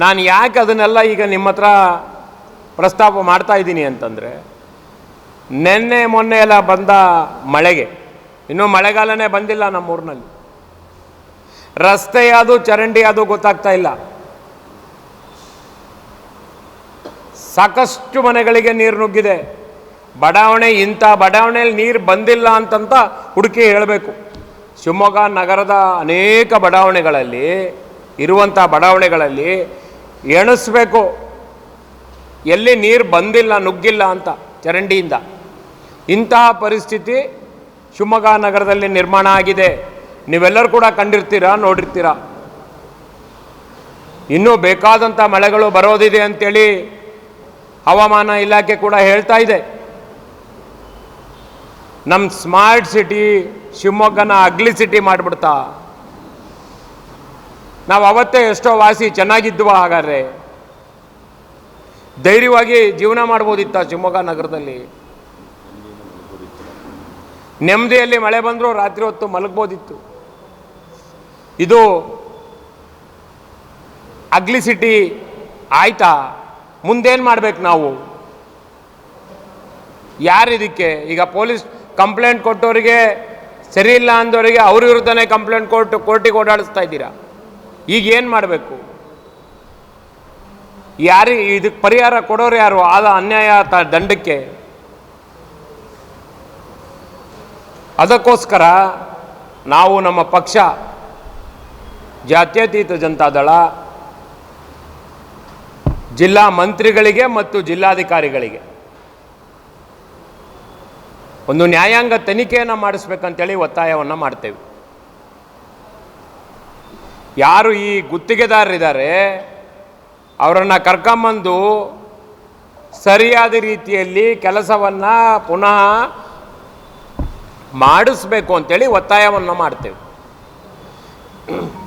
ನಾನು ಯಾಕೆ ಅದನ್ನೆಲ್ಲ ಈಗ ನಿಮ್ಮ ಹತ್ರ ಪ್ರಸ್ತಾಪ ಮಾಡ್ತಾ ಇದ್ದೀನಿ ಅಂತಂದರೆ, ನೆನ್ನೆ ಮೊನ್ನೆ ಎಲ್ಲ ಬಂದ ಮಳೆಗೆ, ಇನ್ನೂ ಮಳೆಗಾಲನೇ ಬಂದಿಲ್ಲ ನಮ್ಮೂರಿನಲ್ಲಿ, ರಸ್ತೆ ಅದು ಚರಂಡಿ ಅದು ಗೊತ್ತಾಗ್ತಾ ಇಲ್ಲ. ಸಾಕಷ್ಟು ಮನೆಗಳಿಗೆ ನೀರು ನುಗ್ಗಿದೆ. ಬಡಾವಣೆ, ಇಂಥ ಬಡಾವಣೆಯಲ್ಲಿ ನೀರು ಬಂದಿಲ್ಲ ಅಂತಂತ ಹುಡುಕಿ ಹೇಳಬೇಕು. ಶಿವಮೊಗ್ಗ ನಗರದ ಅನೇಕ ಬಡಾವಣೆಗಳಲ್ಲಿ ಇರುವಂಥ ಬಡಾವಣೆಗಳಲ್ಲಿ ಎಣಿಸ್ಬೇಕು ಎಲ್ಲಿ ನೀರು ಬಂದಿಲ್ಲ, ನುಗ್ಗಿಲ್ಲ ಅಂತ ಚರಂಡಿಯಿಂದ. ಇಂತಹ ಪರಿಸ್ಥಿತಿ ಶಿವಮೊಗ್ಗ ನಗರದಲ್ಲಿ ನಿರ್ಮಾಣ ಆಗಿದೆ. ನೀವೆಲ್ಲರೂ ಕೂಡ ಕಂಡಿರ್ತೀರಾ, ನೋಡಿರ್ತೀರಾ. ಇನ್ನೂ ಬೇಕಾದಂಥ ಮಳೆಗಳು ಬರೋದಿದೆ ಅಂತೇಳಿ ಹವಾಮಾನ ಇಲಾಖೆ ಕೂಡ ಹೇಳ್ತಾ ಇದೆ. ನಮ್ಮ ಸ್ಮಾರ್ಟ್ ಸಿಟಿ ಶಿವಮೊಗ್ಗನ ಅಗ್ಲಿ ಸಿಟಿ ಮಾಡಿಬಿಡ್ತಾ. ನಾವು ಅವತ್ತೇ ಎಷ್ಟೋ ವಾಸಿ ಚೆನ್ನಾಗಿದ್ದುವ, ಹಾಗಾದ್ರೆ ಧೈರ್ಯವಾಗಿ ಜೀವನ ಮಾಡ್ಬೋದಿತ್ತ ಶಿವಮೊಗ್ಗ ನಗರದಲ್ಲಿ. ನೆಮ್ಮದಿಯಲ್ಲಿ ಮಳೆ ಬಂದರೂ ರಾತ್ರಿ ಹೊತ್ತು ಮಲಗ್ಬೋದಿತ್ತು. ಇದು ಅಗ್ಲಿ ಸಿಟಿ ಆಯ್ತಾ? ಮುಂದೇನು ಮಾಡ್ಬೇಕು ನಾವು? ಯಾರಿದಕ್ಕೆ? ಈಗ ಪೊಲೀಸ್ ಕಂಪ್ಲೇಂಟ್ ಕೊಟ್ಟವರಿಗೆ, ಸರಿ ಇಲ್ಲ ಅಂದವರಿಗೆ ಅವ್ರ ವಿರುದ್ಧನೇ ಕಂಪ್ಲೇಂಟ್ ಕೋರ್ಟಿಗೆ ಓಡಾಡಿಸ್ತಾ ಇದ್ದೀರಾ. ಈಗ ಏನು ಮಾಡಬೇಕು? ಇದಕ್ಕೆ ಪರಿಹಾರ ಕೊಡೋರು ಯಾರು? ಆದ ಅನ್ಯಾಯ ದಂಡಕ್ಕೆ. ಅದಕ್ಕೋಸ್ಕರ ನಾವು ನಮ್ಮ ಪಕ್ಷ ಜಾತ್ಯತೀತ ಜನತಾದಳ ಜಿಲ್ಲಾ ಮಂತ್ರಿಗಳಿಗೆ ಮತ್ತು ಜಿಲ್ಲಾಧಿಕಾರಿಗಳಿಗೆ ಒಂದು ನ್ಯಾಯಾಂಗ ತನಿಖೆಯನ್ನು ಮಾಡಿಸ್ಬೇಕಂತೇಳಿ ಒತ್ತಾಯವನ್ನು ಮಾಡ್ತೇವೆ. ಯಾರು ಈ ಗುತ್ತಿಗೆದಾರರಿದ್ದಾರೆ ಅವರನ್ನು ಕರ್ಕೊಂಬಂದು ಸರಿಯಾದ ರೀತಿಯಲ್ಲಿ ಕೆಲಸವನ್ನು ಪುನಃ ಮಾಡಿಸ್ಬೇಕು ಅಂತೇಳಿ ಒತ್ತಾಯವನ್ನು ಮಾಡ್ತೇವೆ.